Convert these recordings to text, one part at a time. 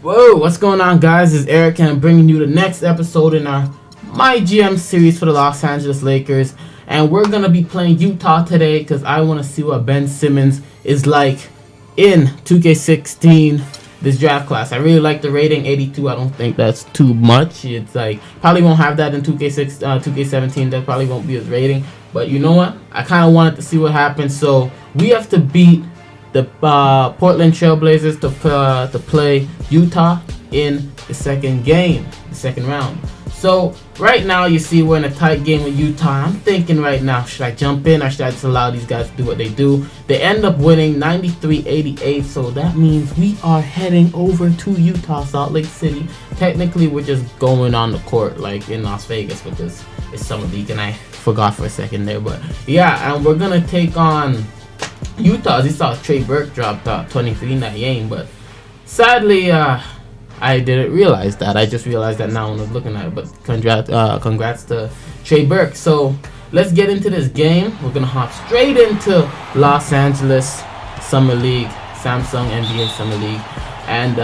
Whoa, what's going on, guys? It's Eric, and I'm bringing you the next episode in our MyGM series for the Los Angeles Lakers. And we're going to be playing Utah today because I want to see what Ben Simmons is like in 2K16, this draft class. I really like the rating, 82. I don't think that's too much. It's like, probably won't have that in 2K17. That probably won't be his rating. But you know what? I kind of wanted to see what happens. So we have to beat the Portland Trailblazers to play Utah in the second game, the second round. So right now you see we're in a tight game with Utah. I'm thinking right now, should I jump in or should I just allow these guys to do what they do? They end up winning 93-88, so that means we are heading over to Utah, Salt Lake City. Technically we're just going on the court like in Las Vegas because it's summer league, and I forgot for a second there. But yeah, and we're gonna take on Utah. As you saw, Trey Burke dropped 23 in that game, but sadly I didn't realize that. I just realized that now when I was looking at it. But congrats to Trey Burke. So let's get into this game. We're gonna hop straight into Los Angeles Summer League, Samsung NBA Summer League, and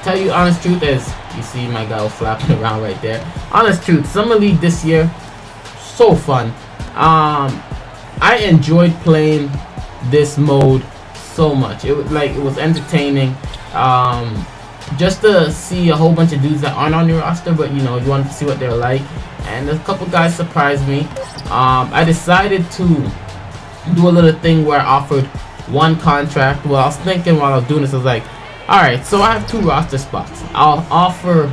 tell you honest truth, as you see my guy was flapping around right there. Honest truth, Summer League this year, so fun. I enjoyed playing this mode so much. It was entertaining. Just to see a whole bunch of dudes that aren't on your roster, but you wanted to see what they're like, and a couple guys surprised me. I decided to do a little thing where I offered one contract. Well, I was thinking while I was doing this, I was like, alright, so I have two roster spots. I'll offer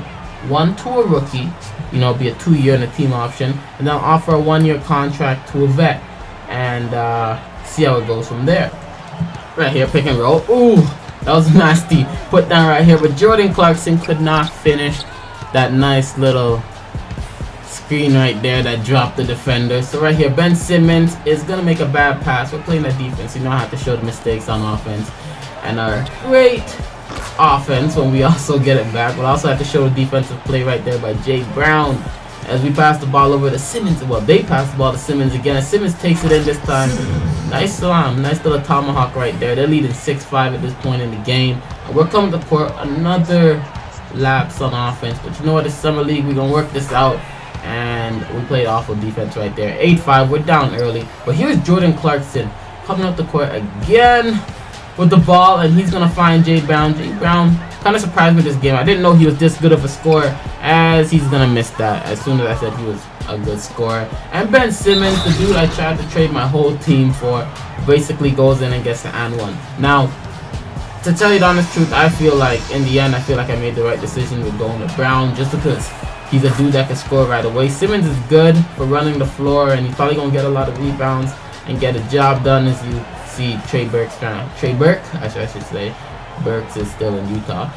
one to a rookie, be a 2-year and a team option, and then I'll offer a 1-year contract to a vet, and see how it goes from there. Right here, pick and roll. Ooh, that was nasty. Put down right here, but Jordan Clarkson could not finish that nice little screen right there that dropped the defender. So right here, Ben Simmons is gonna make a bad pass. We're playing the defense, I have to show the mistakes on offense, and our great offense when we also get it back. We'll also have to show the defensive play right there by Jay Brown as we pass the ball over to Simmons. Well, they pass the ball to Simmons again. Simmons takes it in this time. Nice slam, nice little tomahawk right there. They're leading 6-5 at this point in the game. And we're coming to court, another lapse on offense. But you know what, it's Summer League, we're going to work this out. And we played awful defense right there. 8-5, we're down early. But here's Jordan Clarkson coming up the court again with the ball, and he's gonna find Jay Brown. Jay Brown kind of surprised me this game. I didn't know he was this good of a scorer, as he's gonna miss that as soon as I said he was a good scorer. And Ben Simmons, the dude I tried to trade my whole team for, basically goes in and gets the and one. Now, to tell you the honest truth, I feel like in the end, I made the right decision with going with Brown, just because he's a dude that can score right away. Simmons is good for running the floor, and he's probably gonna get a lot of rebounds and get a job done. As you see, Trey Burke, I should say. Burks is still in Utah.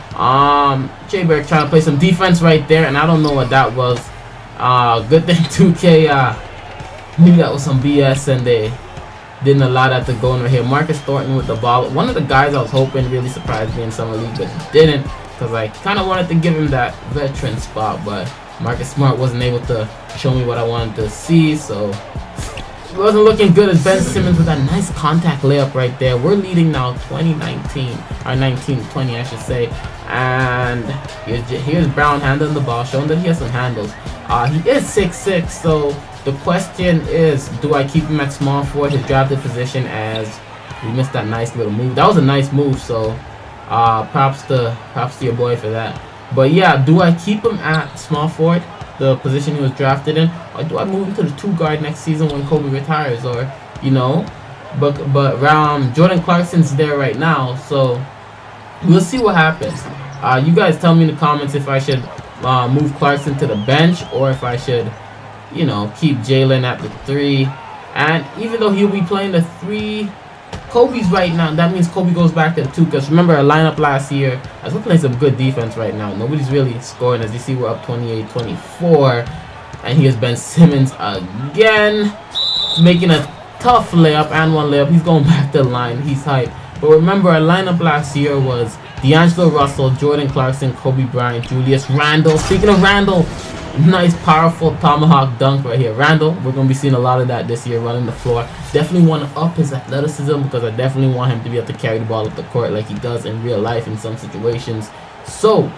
Trey Burke trying to play some defense right there, and I don't know what that was. Good thing 2K knew that was some BS, and they didn't allow that to go in right here. Marcus Thornton with the ball. One of the guys I was hoping really surprised me in Summer League, but he didn't, because I kind of wanted to give him that veteran spot, but Marcus Smart wasn't able to show me what I wanted to see, so it wasn't looking good as Ben Simmons with that nice contact layup right there. We're leading now 20-19, or 19-20 I should say. And here's Brown handling the ball, showing that he has some handles. He is 6'6", so the question is, do I keep him at small forward, his drafted position, as we missed that nice little move. That was a nice move, so props to your boy for that. But yeah, do I keep him at small forward, the position he was drafted in, or do I move him to the 2 guard next season when Kobe retires, or but Jordan Clarkson's there right now, so we'll see what happens. You guys tell me in the comments if I should move Clarkson to the bench, or if I should keep Jalen at the 3. And even though he'll be playing the 3, Kobe's right now, that means Kobe goes back to the 2, because remember our lineup last year, as we're playing some good defense right now. Nobody's really scoring. As you see, we're up 28-24, and here's Ben Simmons again, making a tough layup and one layup. He's going back to the line. He's hyped. But remember, our lineup last year was D'Angelo Russell, Jordan Clarkson, Kobe Bryant, Julius Randle. Speaking of Randle, nice powerful tomahawk dunk right here. Randle, we're going to be seeing a lot of that this year running the floor. Definitely want to up his athleticism because I definitely want him to be able to carry the ball up the court like he does in real life in some situations. So,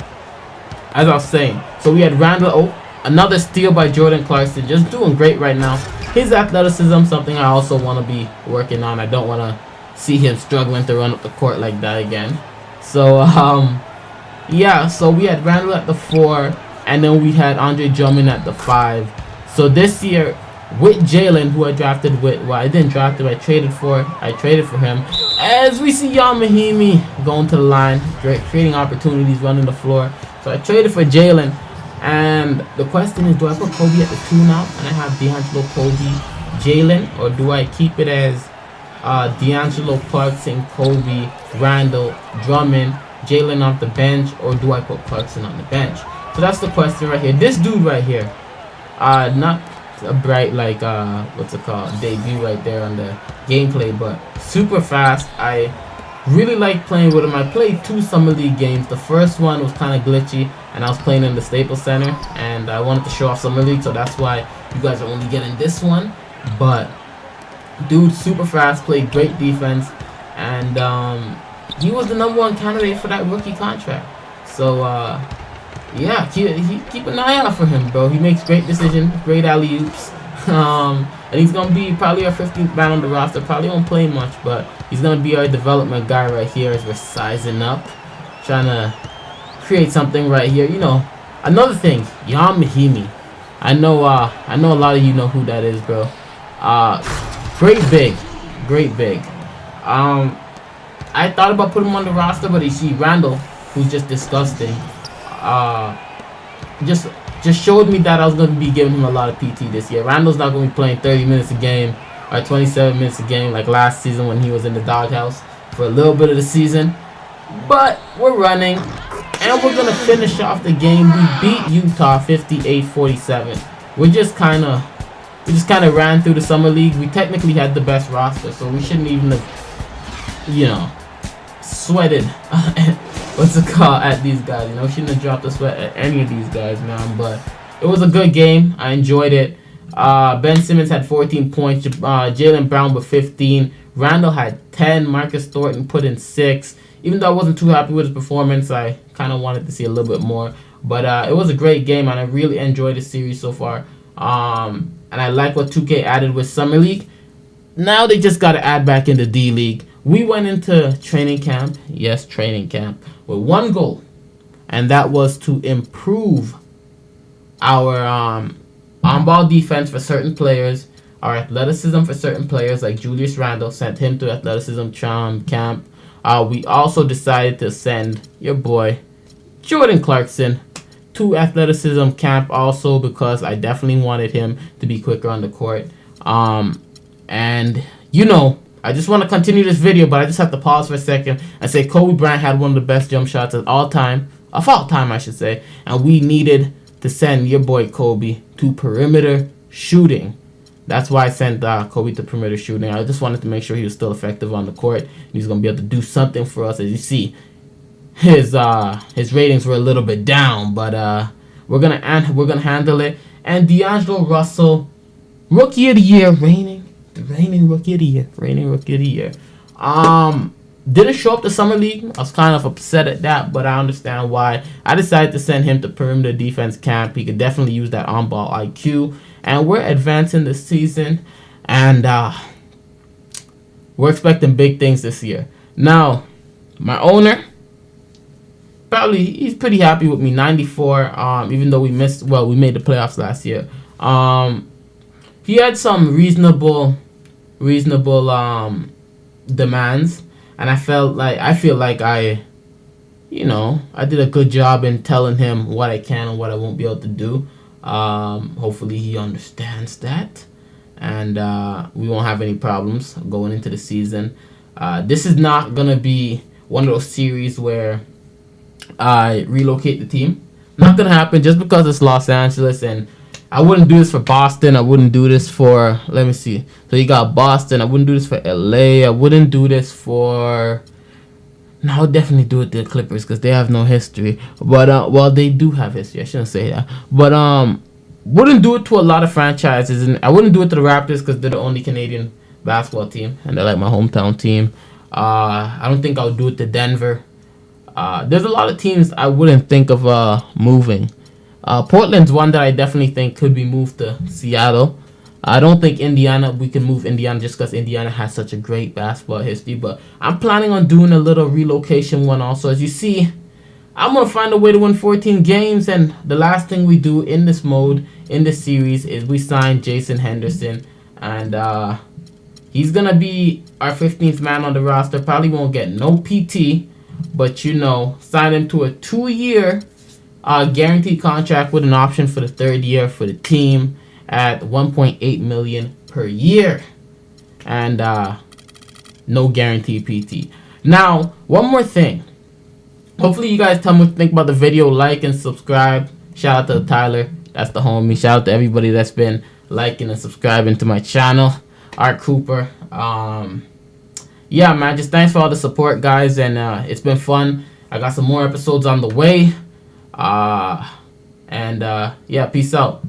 as I was saying, so we had Randle. Oh, another steal by Jordan Clarkson. Just doing great right now. His athleticism, something I also want to be working on. I don't want to see him struggling to run up the court like that again. So, yeah, so we had Randle at the 4, and then we had Andre Drummond at the 5. So this year, with Jalen, who I drafted with, well, I didn't draft him, I traded for him. As we see Ian Mahinmi going to the line, creating opportunities, running the floor. So I traded for Jalen, and the question is, do I put Kobe at the 2 now, and I have D'Angelo, Kobe, Jalen, or do I keep it as D'Angelo, Clarkson, Kobe, Randle, Drummond, Jalen off the bench, or do I put Clarkson on the bench? So that's the question right here. This dude right here, not a bright like what's it called, debut right there on the gameplay, but super fast. I really like playing with him. I played 2 summer league games. The first one was kind of glitchy, and I was playing in the Staples Center, and I wanted to show off summer league, so that's why you guys are only getting this one. But dude, super fast, played great defense, and he was the #1 candidate for that rookie contract. So yeah, keep an eye out for him, bro. He makes great decisions, great alley-oops, and he's gonna be probably our 15th man on the roster. Probably won't play much, but he's gonna be our development guy right here as we're sizing up, trying to create something right here. You know, another thing, Ian Mahinmi. I know a lot of you know who that is, bro. Great big. I thought about putting him on the roster, but you see Randle, who's just disgusting, just showed me that I was going to be giving him a lot of PT this year. Randle's not going to be playing 30 minutes a game or 27 minutes a game like last season when he was in the doghouse for a little bit of the season. But we're running, and we're going to finish off the game. We beat Utah 58-47. We just kind of ran through the summer league. We technically had the best roster, so we shouldn't even have, you know, sweated what's it called at these guys. You know, shouldn't have dropped a sweat at any of these guys, man. But it was a good game. I enjoyed it. Ben Simmons had 14 points. Jaylen Brown with 15. Randle had 10. Marcus Thornton put in 6. Even though I wasn't too happy with his performance, I kind of wanted to see a little bit more. But it was a great game, and I really enjoyed the series so far. And I like what 2K added with Summer League. Now they just got to add back in the D League. We went into training camp, yes, training camp, with one goal, and that was to improve our on-ball defense for certain players, our athleticism for certain players, like Julius Randle, sent him to athleticism camp. We also decided to send your boy Jordan Clarkson to athleticism camp also, because I definitely wanted him to be quicker on the court. And you know, I just want to continue this video, but I just have to pause for a second and say Kobe Bryant had one of the best jump shots of all time, I should say, and we needed to send your boy Kobe to perimeter shooting. That's why I sent Kobe to perimeter shooting. I just wanted to make sure he was still effective on the court. He's gonna be able to do something for us. As you see, his ratings were a little bit down, but we're gonna handle it. And D'Angelo Russell, Rookie of the Year, reigning Rookie of the Year. Didn't show up to Summer League. I was kind of upset at that, but I understand why. I decided to send him to perimeter defense camp. He could definitely use that on-ball IQ. And we're advancing this season, and we're expecting big things this year. Now, my owner, he's pretty happy with me. 94. Even though we made the playoffs last year. He had some reasonable demands, and I feel like I did a good job in telling him what I can and what I won't be able to do. Hopefully he understands that, and we won't have any problems going into the season. This is not gonna be one of those series where I relocate the team. Not gonna happen, just because it's Los Angeles, and I wouldn't do this for Boston. I wouldn't do this for, let me see. So you got Boston. I wouldn't do this for LA. I wouldn't do this for No, I'll definitely do it to the Clippers because they have no history. But well, they do have history. I shouldn't say that. But wouldn't do it to a lot of franchises, and I wouldn't do it to the Raptors because they're the only Canadian basketball team, and they're like my hometown team. I don't think I would do it to Denver. There's a lot of teams I wouldn't think of moving. Portland's one that I definitely think could be moved to Seattle. I don't think we can move Indiana just because Indiana has such a great basketball history. But I'm planning on doing a little relocation one also. As you see, I'm going to find a way to win 14 games. And the last thing we do in this mode, in this series, is we sign Jason Henderson. And he's going to be our 15th man on the roster. Probably won't get no PT. But, you know, sign him to a 2-year guaranteed contract with an option for the 3rd year for the team at $1.8 million per year, and no guarantee PT. Now, one more thing. Hopefully, you guys tell me what you think about the video. Like and subscribe. Shout out to Tyler, that's the homie. Shout out to everybody that's been liking and subscribing to my channel. Art Cooper. Yeah, man. Just thanks for all the support, guys, and it's been fun. I got some more episodes on the way. Yeah, peace out.